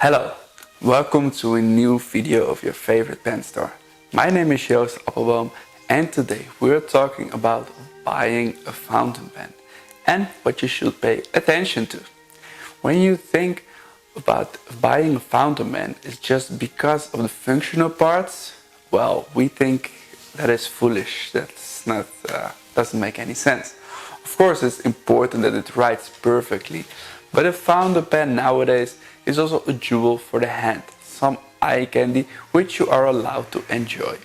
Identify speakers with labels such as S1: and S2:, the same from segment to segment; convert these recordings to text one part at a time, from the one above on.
S1: Hello, welcome to a new video of your favorite pen store. My name is Appelboom and today we're talking about buying a fountain pen and what you should pay attention to. When you think about buying a fountain pen, it's just because of the functional parts? Well, we think that is foolish. That's not, doesn't make any sense. Of course, it's important that it writes perfectly, but a fountain pen nowadays is also a jewel for the hand, some eye candy which you are allowed to enjoy.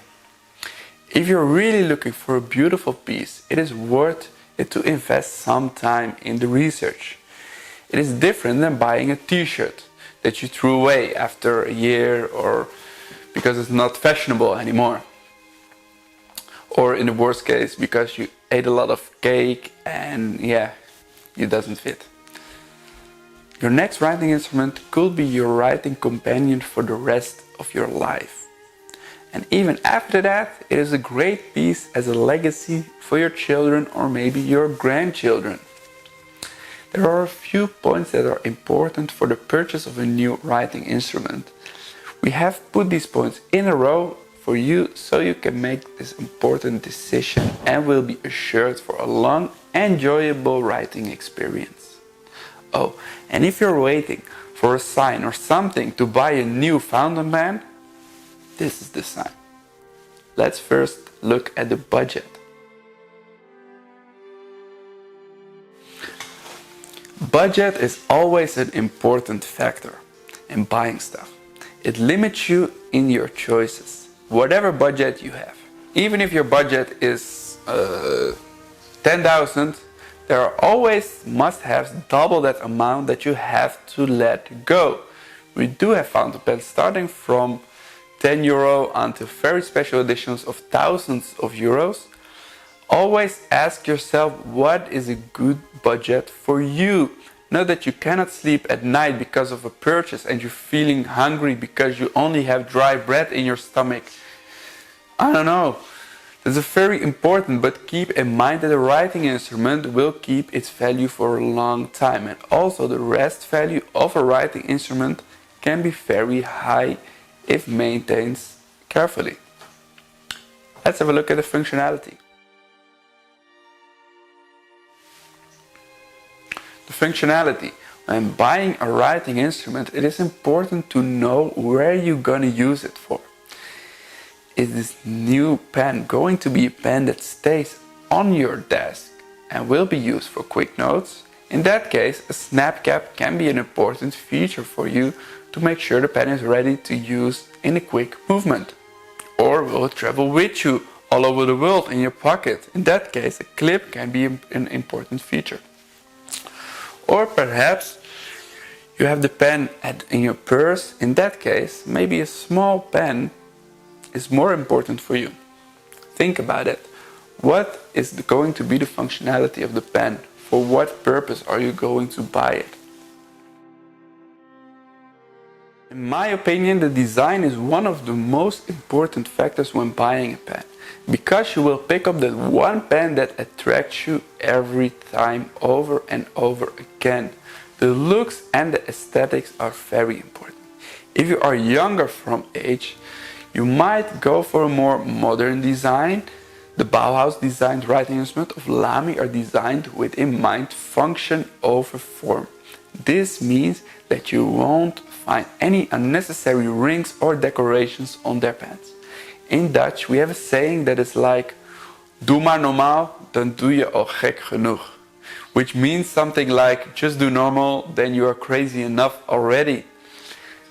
S1: If you're really looking for a beautiful piece, it is worth it to invest some time in the research. It is different than buying a t-shirt that you threw away after a year or because it's not fashionable anymore. Or in the worst case, because you ate a lot of cake and it doesn't fit. Your next writing instrument could be your writing companion for the rest of your life. And even after that, it is a great piece as a legacy for your children or maybe your grandchildren. There are a few points that are important for the purchase of a new writing instrument. We have put these points in a row for you so you can make this important decision and will be assured for a long, enjoyable writing experience. Oh, and if you're waiting for a sign or something to buy a new fountain pen, this is the sign. Let's first look at the budget. Budget is always an important factor in buying stuff. It limits you in your choices, whatever budget you have. Even if your budget is 10,000, there are always must-haves double that amount that you have to let go. We do have fountain pens starting from €10 until very special editions of thousands of euros. Always ask yourself what is a good budget for you. Know that you cannot sleep at night because of a purchase and you're feeling hungry because you only have dry bread in your stomach. I don't know. This is very important, but keep in mind that a writing instrument will keep its value for a long time, and also the rest value of a writing instrument can be very high if maintained carefully. Let's have a look at the functionality. The functionality. When buying a writing instrument, it is important to know where you're gonna use it for. Is this new pen going to be a pen that stays on your desk and will be used for quick notes? In that case, a snap cap can be an important feature for you to make sure the pen is ready to use in a quick movement. Or will it travel with you all over the world in your pocket? In that case, a clip can be an important feature. Or perhaps you have the pen in your purse. In that case, maybe a small pen is more important for you. Think about it. What is going to be the functionality of the pen? For what purpose are you going to buy it? In my opinion, the design is one of the most important factors when buying a pen, because you will pick up that one pen that attracts you every time over and over again. The looks and the aesthetics are very important. If you are younger from age, you might go for a more modern design. The Bauhaus designed writing instruments of Lamy are designed with in mind function over form. This means that you won't find any unnecessary rings or decorations on their pens. In Dutch we have a saying that is like, doe maar normaal, dan doe je al gek genoeg. Which means something like, just do normal, then you are crazy enough already.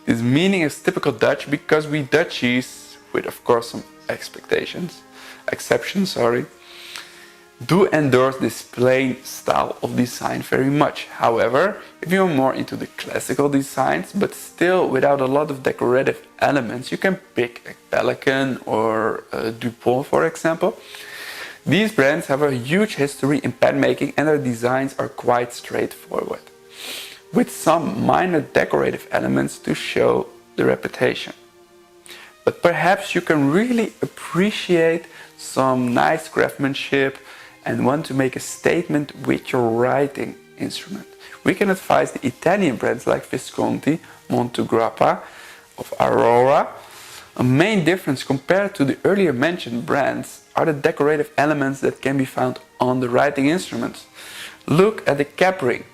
S1: This meaning is typical Dutch because we Dutchies, with of course some exceptions, do endorse this plain style of design very much. However, if you're more into the classical designs, but still without a lot of decorative elements, you can pick a Pelican or a Dupont, for example. These brands have a huge history in pen making and their designs are quite straightforward, with some minor decorative elements to show the reputation. But perhaps you can really appreciate some nice craftsmanship and want to make a statement with your writing instrument. We can advise the Italian brands like Visconti, Montegrappa, of Aurora. A main difference compared to the earlier mentioned brands are the decorative elements that can be found on the writing instruments. Look at the cap ring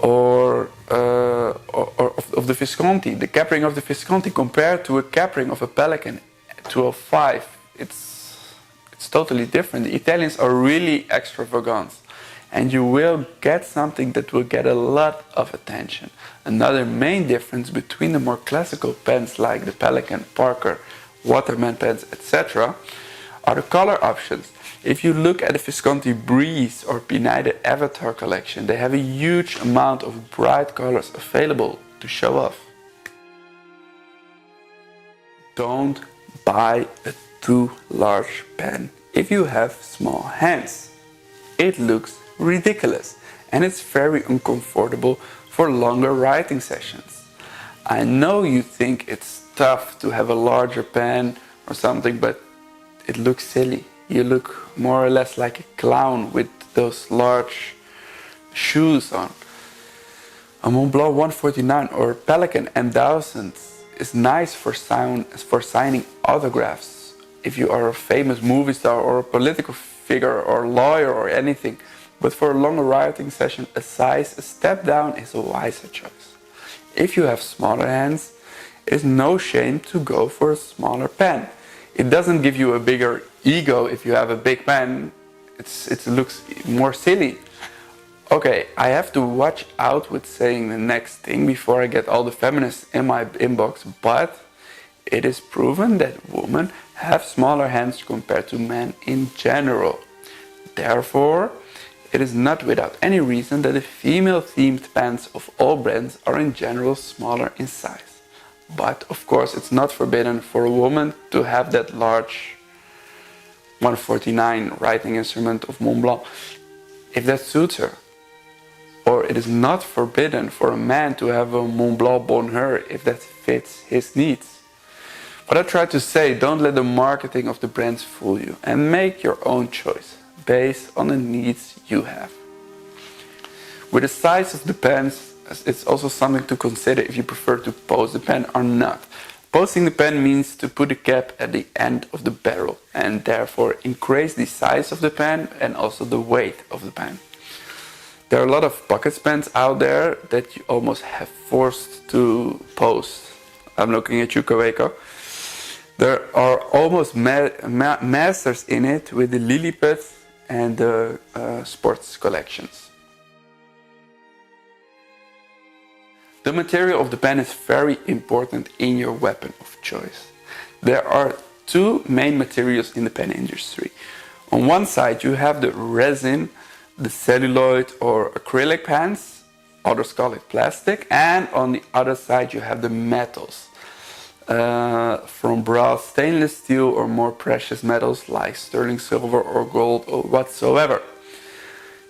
S1: of the Visconti. The cap ring of the Visconti compared to a cap ring of a Pelican 205. It's totally different. The Italians are really extravagant, and you will get something that will get a lot of attention. Another main difference between the more classical pens like the Pelican, Parker, Waterman pens, etc. are the color options. If you look at the Visconti Breeze or Pineda Avatar collection, they have a huge amount of bright colors available to show off. Don't buy a too large pen if you have small hands. It looks ridiculous and it's very uncomfortable for longer writing sessions. I know you think it's tough to have a larger pen or something, but it looks silly. You look more or less like a clown with those large shoes on. A Montblanc 149 or Pelican M1000 is nice for signing autographs. If you are a famous movie star or a political figure or lawyer or anything. But for a longer writing session, a step down is a wiser choice. If you have smaller hands, it's no shame to go for a smaller pen. It doesn't give you a bigger ego if you have a big pen. It looks more silly. Okay, I have to watch out with saying the next thing before I get all the feminists in my inbox, but it is proven that women have smaller hands compared to men in general. Therefore, it is not without any reason that the female-themed pens of all brands are in general smaller in size. But of course, it's not forbidden for a woman to have that large 149 writing instrument of Montblanc if that suits her. Or it is not forbidden for a man to have a Montblanc Bonheur if that fits his needs. What I try to say, don't let the marketing of the brands fool you and make your own choice based on the needs you have. With the size of the pens, it's also something to consider if you prefer to pose the pen or not. Posting the pen means to put the cap at the end of the barrel and therefore increase the size of the pen and also the weight of the pen. There are a lot of pocket pens out there that you almost have forced to pose. I'm looking at you, Kaweko. There are almost masters in it with the Lilliput and the sports collections. The material of the pen is very important in your weapon of choice. There are two main materials in the pen industry. On one side you have the resin, the celluloid or acrylic pens, others call it plastic, and on the other side you have the metals. From brass, stainless steel or more precious metals like sterling silver or gold or whatsoever.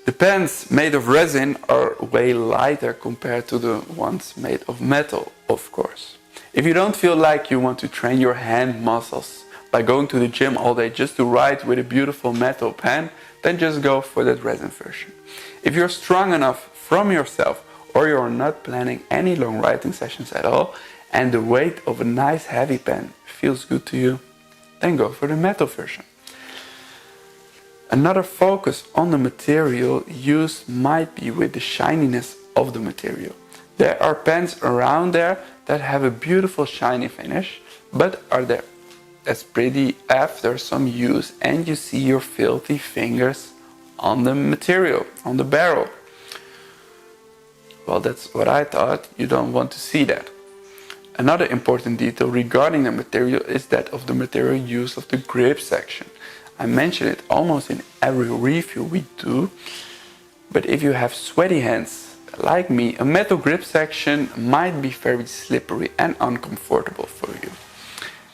S1: The pens made of resin are way lighter compared to the ones made of metal, of course. If you don't feel like you want to train your hand muscles by going to the gym all day just to write with a beautiful metal pen, then just go for that resin version. If you're strong enough from yourself or you're not planning any long writing sessions at all and the weight of a nice heavy pen feels good to you, then go for the metal version. Another focus on the material used might be with the shininess of the material. There are pens around there that have a beautiful shiny finish, but are there as pretty after some use and you see your filthy fingers on the material, on the barrel. Well, that's what I thought. You don't want to see that. Another important detail regarding the material is that of the material use of the grip section. I mention it almost in every review we do, but if you have sweaty hands like me, a metal grip section might be very slippery and uncomfortable for you.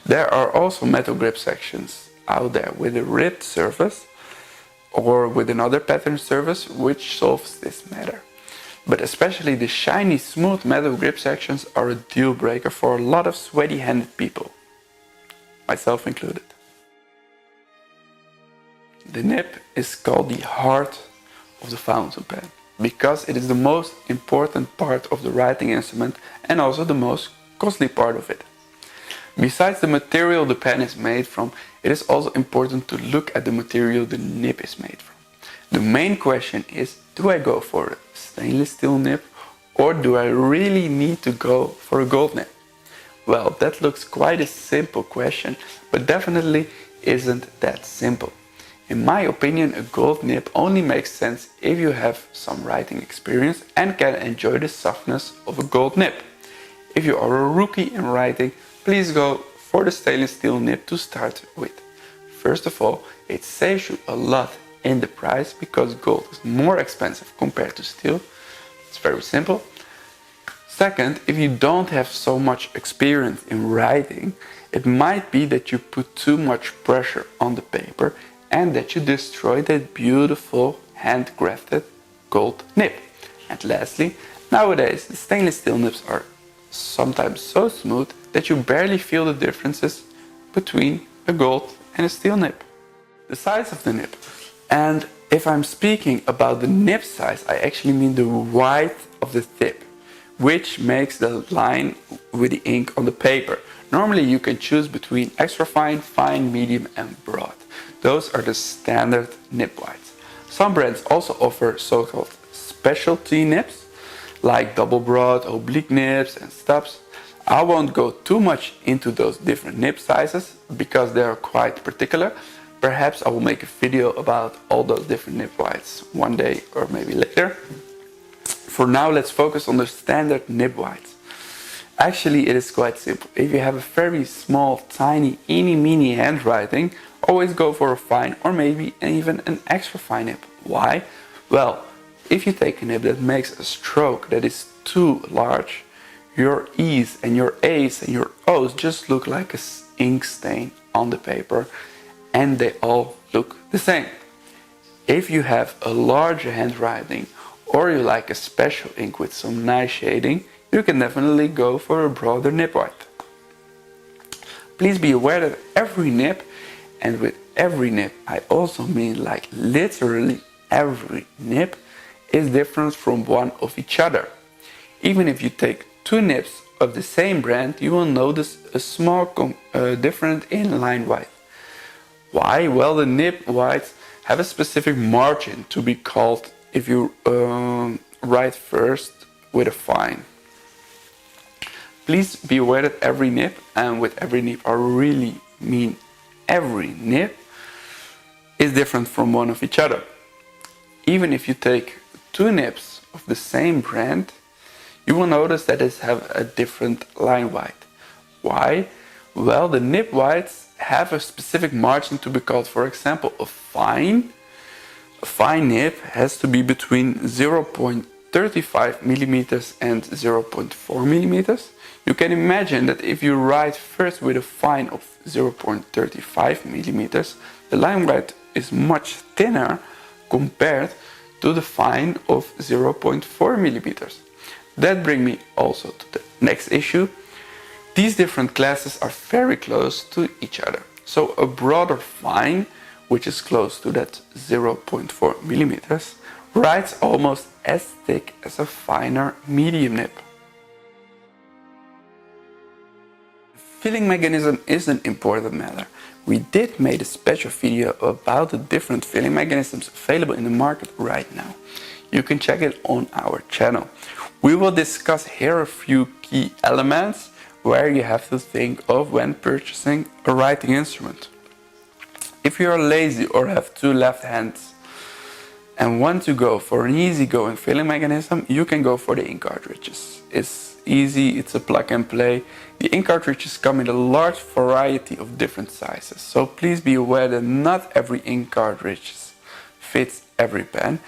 S1: There are also metal grip sections out there with a ribbed surface or with another pattern surface which solves this matter. But especially the shiny smooth metal grip sections are a deal breaker for a lot of sweaty handed people, myself included. The nib is called the heart of the fountain pen. because it is the most important part of the writing instrument and also the most costly part of it. Besides the material the pen is made from, it is also important to look at the material the nib is made from. The main question is, do I go for a stainless steel nib or do I really need to go for a gold nib? Well, that looks quite a simple question, but definitely isn't that simple. In my opinion, a gold nib only makes sense if you have some writing experience and can enjoy the softness of a gold nib. If you are a rookie in writing, please go for the stainless steel nib to start with. First of all, it saves you a lot in the price because gold is more expensive compared to steel. It's very simple. Second, if you don't have so much experience in writing, it might be that you put too much pressure on the paper and that you destroy that beautiful handcrafted gold nib. And lastly, nowadays the stainless steel nibs are sometimes so smooth that you barely feel the differences between a gold and a steel nib. The size of the nib. And if I'm speaking about the nib size, I actually mean the width of the tip, which makes the line with the ink on the paper. Normally you can choose between extra fine, fine, medium and broad. Those are the standard nib widths. Some brands also offer so-called specialty nibs, like double broad, oblique nibs and stubs. I won't go too much into those different nib sizes because they are quite particular. Perhaps I will make a video about all those different nib widths one day or maybe later. For now, let's focus on the standard nib widths. Actually, it is quite simple. If you have a very small, tiny, eeny-meeny handwriting, always go for a fine or maybe even an extra fine nib. Why? Well, if you take a nib that makes a stroke that is too large, your E's and your A's and your O's just look like an ink stain on the paper and they all look the same. If you have a larger handwriting or you like a special ink with some nice shading, you can definitely go for a broader nib width. Please be aware that every nib, and with every nib I also mean like literally every nib, is different from one of each other. Even if you take two nibs of the same brand, you will notice a small difference in line width. Why? Well, the nib widths have a specific margin to be called if you write first with a fine. Please be aware that every nib, and with every nib I really mean every nib, is different from one of each other. Even if you take two nibs of the same brand, you will notice that they have a different line width. Why? Well, the nib widths have a specific margin to be called. For example, a fine nib has to be between 0.35 millimeters and 0.4 millimeters. You can imagine that if you write first with a fine of 0.35 millimeters, the line width is much thinner compared to the fine of 0.4 millimeters. That brings me also to the next issue. These different classes are very close to each other. So a broader fine, which is close to that 0.4 millimeters, writes almost as thick as a finer medium nib. Filling mechanism is an important matter. We did make a special video about the different filling mechanisms available in the market right now. You can check it on our channel. We will discuss here a few key elements where you have to think of when purchasing a writing instrument. If you are lazy or have two left hands and want to go for an easygoing filling mechanism, you can go for the ink cartridges. It's easy, it's a plug and play. The ink cartridges come in a large variety of different sizes, so please be aware that not every ink cartridge fits every pen.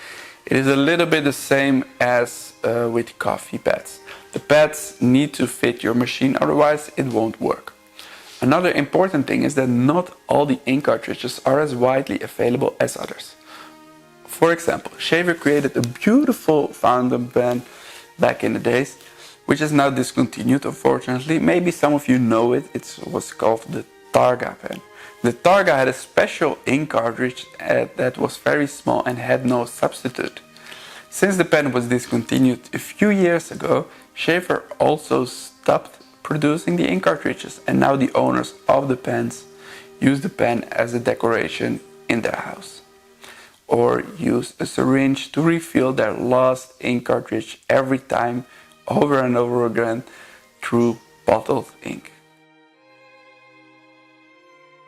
S1: It is a little bit the same as with coffee pads. The pads need to fit your machine, otherwise it won't work. Another important thing is that not all the ink cartridges are as widely available as others. For example, Shaver created a beautiful fountain pen back in the days, which is now discontinued, unfortunately. Maybe some of you know it. It was called the Targa pen. The Targa had a special ink cartridge that was very small and had no substitute. Since the pen was discontinued a few years ago, Schaefer also stopped producing the ink cartridges, and now the owners of the pens use the pen as a decoration in their house, or use a syringe to refill their lost ink cartridge every time over and over again through bottled ink.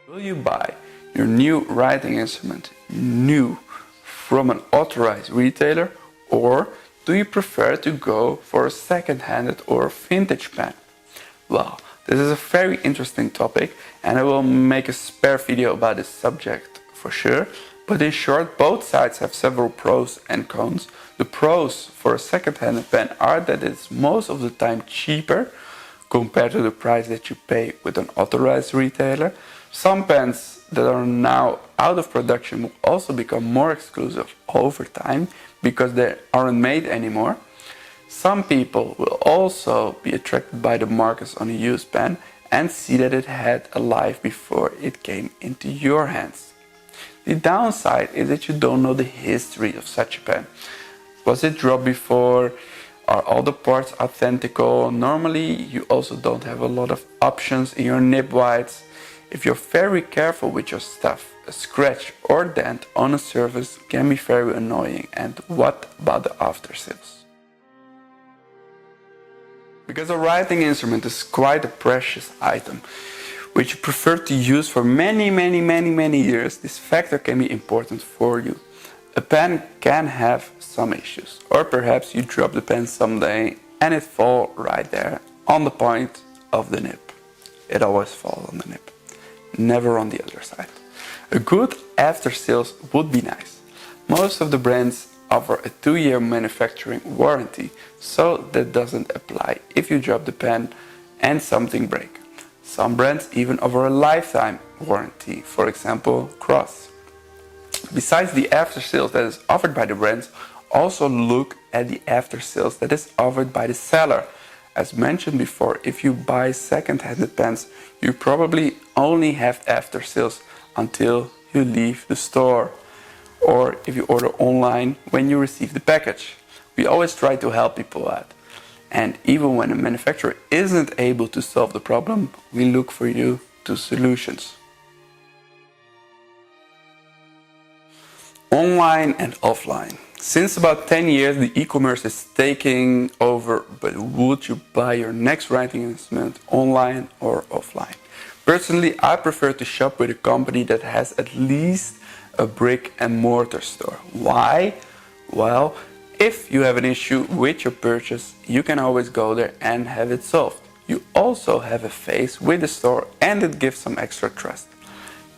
S1: Will you buy your new writing instrument new from an authorized retailer, or do you prefer to go for a second-handed or vintage pen? Well, this is a very interesting topic, and I will make a spare video about this subject for sure. But in short, both sides have several pros and cons. The pros for a second-hand pen are that it's most of the time cheaper compared to the price that you pay with an authorized retailer. Some pens that are now out of production will also become more exclusive over time because they aren't made anymore. Some people will also be attracted by the markers on a used pen and see that it had a life before it came into your hands. The downside is that you don't know the history of such a pen. Was it dropped before? Are all the parts authentical? Normally you also don't have a lot of options in your nib whites. If you're very careful with your stuff, a scratch or dent on a surface can be very annoying. And what about the after sales? Because a writing instrument is quite a precious item, which you prefer to use for many years, this factor can be important for you. A pen can have some issues, or perhaps you drop the pen someday and it falls right there on the point of the nib. It always falls on the nib, never on the other side. A good after sales would be nice. Most of the brands offer a 2-year manufacturing warranty, so that doesn't apply if you drop the pen and something breaks. Some brands even offer a lifetime warranty, for example, Cross. Besides the after sales that is offered by the brands, also look at the after sales that is offered by the seller. As mentioned before, if you buy second-handed pens, you probably only have after sales until you leave the store, or if you order online when you receive the package. We always try to help people out. And even when a manufacturer isn't able to solve the problem, we look for you to solutions. Online and offline. Since about 10 years, the e-commerce is taking over, but would you buy your next writing instrument online or offline? Personally, I prefer to shop with a company that has at least a brick and mortar store. Why? Well, if you have an issue with your purchase, you can always go there and have it solved. You also have a face with the store and it gives some extra trust.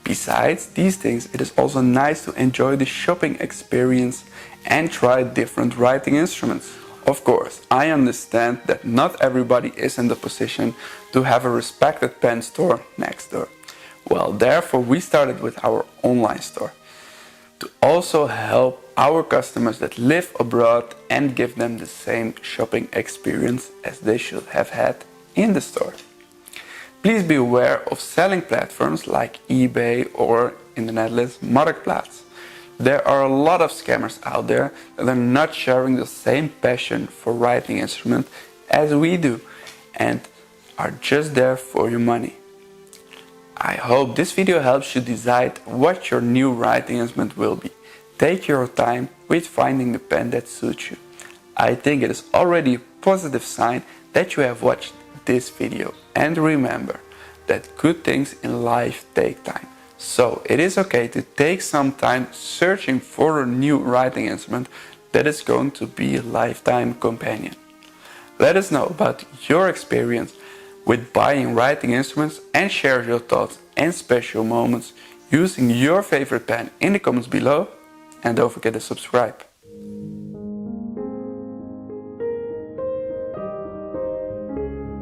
S1: Besides these things, it is also nice to enjoy the shopping experience and try different writing instruments. Of course, I understand that not everybody is in the position to have a respected pen store next door. Well, therefore we started with our online store to also help our customers that live abroad and give them the same shopping experience as they should have had in the store. Please be aware of selling platforms like eBay or, in the Netherlands, Marktplaats. There are a lot of scammers out there that are not sharing the same passion for writing instruments as we do and are just there for your money. I hope this video helps you decide what your new writing instrument will be. Take your time with finding the pen that suits you. I think it is already a positive sign that you have watched this video. And remember that good things in life take time. So it is okay to take some time searching for a new writing instrument that is going to be a lifetime companion. Let us know about your experience with buying writing instruments and share your thoughts and special moments using your favorite pen in the comments below. And don't forget to subscribe.